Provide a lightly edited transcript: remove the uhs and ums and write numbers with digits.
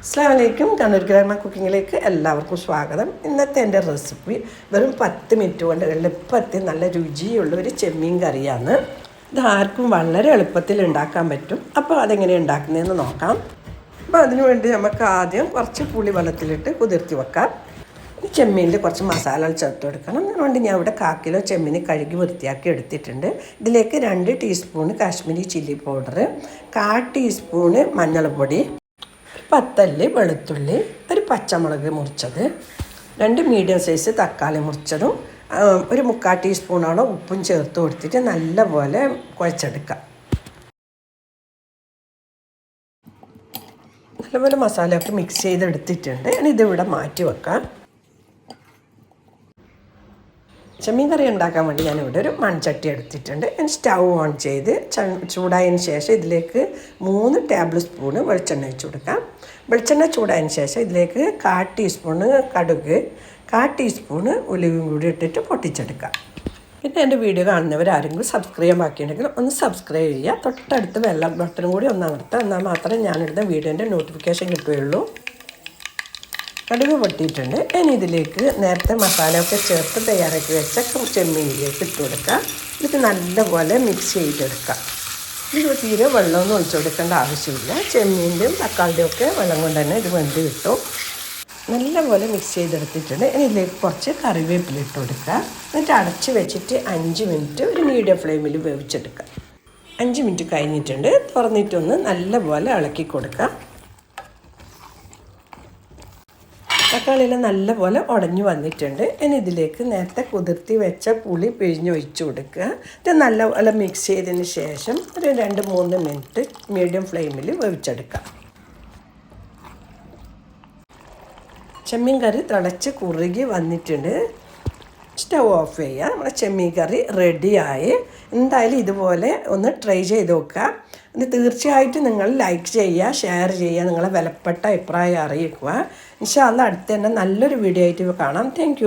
അസ്സലാമലൈക്കും. കണ്ണൂർ ഗ്രാമ കുക്കിങ്ങിലേക്ക് എല്ലാവർക്കും സ്വാഗതം. ഇന്നത്തെ എൻ്റെ റെസിപ്പി വെറും 10 മിനിറ്റ് കൊണ്ട് എളുപ്പത്തിൽ നല്ല രുചിയുള്ള ഒരു ചെമ്മീൻ കറിയാണ്. ഇത് ആർക്കും വളരെ എളുപ്പത്തിൽ ഉണ്ടാക്കാൻ പറ്റും. അപ്പോൾ അതെങ്ങനെ ഉണ്ടാക്കുന്നതെന്ന് നോക്കാം. അപ്പോൾ അതിനു വേണ്ടി നമുക്ക് ആദ്യം കുറച്ച് പുളി വെള്ളത്തിലിട്ട് കുതിർത്തി വെക്കാം. ചെമ്മീനിൽ കുറച്ച് മസാലകൾ ചേർത്ത് കൊടുക്കണം. അതുകൊണ്ട് ഞാൻ ഇവിടെ 1/4 കിലോ ചെമ്മീൻ കഴുകി വൃത്തിയാക്കി എടുത്തിട്ടുണ്ട്. ഇതിലേക്ക് 2 teaspoon Kashmiri chilli powder, 1/4 teaspoon മഞ്ഞൾപ്പൊടി, 10 അല്ലി വെളുത്തുള്ളി, ഒരു പച്ചമുളക് മുറിച്ചത്, 2 മീഡിയം സൈസ് തക്കാളി മുറിച്ചതും, ഒരു 3/4 ടീസ്പൂണോളം ഉപ്പും ചേർത്ത് കൊടുത്തിട്ട് നല്ലപോലെ കുഴച്ചെടുക്കാം. നല്ലപോലെ മസാലയൊക്കെ മിക്സ് ചെയ്തെടുത്തിട്ടുണ്ട്. ഇനി ഇതിവിടെ മാറ്റി വെക്കാം. ചെമ്മീൻ കറി ഉണ്ടാക്കാൻ വേണ്ടി ഞാനിവിടെ ഒരു മൺചട്ടി എടുത്തിട്ടുണ്ട്. ഞാൻ സ്റ്റൗ ഓൺ ചെയ്ത് ചൂടായതിന് ശേഷം ഇതിലേക്ക് 3 ടേബിൾ സ്പൂണ് വെളിച്ചെണ്ണ ഒഴിച്ച് കൊടുക്കാം. വെളിച്ചെണ്ണ ചൂടായതിന് ശേഷം ഇതിലേക്ക് 1/4 ടീസ്പൂണ് കടുക്, 1/4 ടീസ്പൂണ് ഉലുവയും കൂടി ഇട്ടിട്ട് പൊട്ടിച്ചെടുക്കാം. പിന്നെ എൻ്റെ വീഡിയോ കാണുന്നവരാരെങ്കിലും സബ്സ്ക്രൈബ് ആക്കിയിട്ടുണ്ടെങ്കിൽ ഒന്ന് സബ്സ്ക്രൈബ് ചെയ്യുക. തൊട്ടടുത്ത് വെള്ള ബട്ടനും കൂടി ഒന്ന് അമർത്തുക. എന്നാൽ മാത്രമേ ഞാനിടുന്ന വീഡിയോൻ്റെ നോട്ടിഫിക്കേഷൻ കിട്ടുകയുള്ളൂ. കടുക് പൊട്ടിയിട്ടുണ്ട്. ഇനി ഇതിലേക്ക് നേരത്തെ മസാലയൊക്കെ ചേർത്ത് തയ്യാറാക്കി വെച്ച ചെമ്മീനിലേക്ക് ഇട്ട് കൊടുക്കുക. ഇത് നല്ലപോലെ മിക്സ് ചെയ്തെടുക്കുക. ഇത് തീരെ വെള്ളമൊന്നും ഒഴിച്ചു കൊടുക്കേണ്ട ആവശ്യമില്ല. ചെമ്മീൻ്റെയും തക്കാളിൻ്റെയും ഒക്കെ വെള്ളം കൊണ്ട് തന്നെ ഇത് വെന്ത് കിട്ടും. നല്ലപോലെ മിക്സ് ചെയ്തെടുത്തിട്ടുണ്ട്. ഇനി ഇതിലേക്ക് കുറച്ച് കറിവേപ്പില ഇട്ട് കൊടുക്കുക. എന്നിട്ട് അടച്ച് വെച്ചിട്ട് 5 മിനിറ്റ് ഒരു മീഡിയം ഫ്ലെയിമിൽ വേവിച്ചെടുക്കുക. 5 മിനിറ്റ് കഴിഞ്ഞിട്ടുണ്ട്. തുറന്നിട്ടൊന്ന് നല്ലപോലെ ഇളക്കി കൊടുക്കുക. തക്കാളിയെല്ലാം നല്ലപോലെ ഉടഞ്ഞു വന്നിട്ടുണ്ട്. ഇനി ഇതിലേക്ക് നേരത്തെ കുതിർത്തി വെച്ച പുളി പിഴിഞ്ഞൊഴിച്ച് കൊടുക്കുക. ഇത് നല്ലപോലെ മിക്സ് ചെയ്തതിന് ശേഷം ഒരു 2-3 മിനിറ്റ് മീഡിയം ഫ്ലെയിമിൽ വേവിച്ചെടുക്കാം. ചെമ്മീൻ കറി തിളച്ച് കുറുകി വന്നിട്ടുണ്ട്. സ്റ്റവ് ഓഫ് ചെയ്യുക. നമ്മുടെ ചെമ്മീൻ കറി റെഡിയായി. എന്തായാലും ഇതുപോലെ ഒന്ന് ട്രൈ ചെയ്ത് നോക്കുക. ഇത് തീർച്ചയായിട്ടും നിങ്ങൾ ലൈക്ക് ചെയ്യുക, ഷെയർ ചെയ്യുക, നിങ്ങളെ വിലപ്പെട്ട അഭിപ്രായം അറിയിക്കുക. ഇൻഷാ അല്ലാഹ് അടുത്ത തന്നെ നല്ലൊരു വീഡിയോ ആയിട്ട് കാണാം. താങ്ക്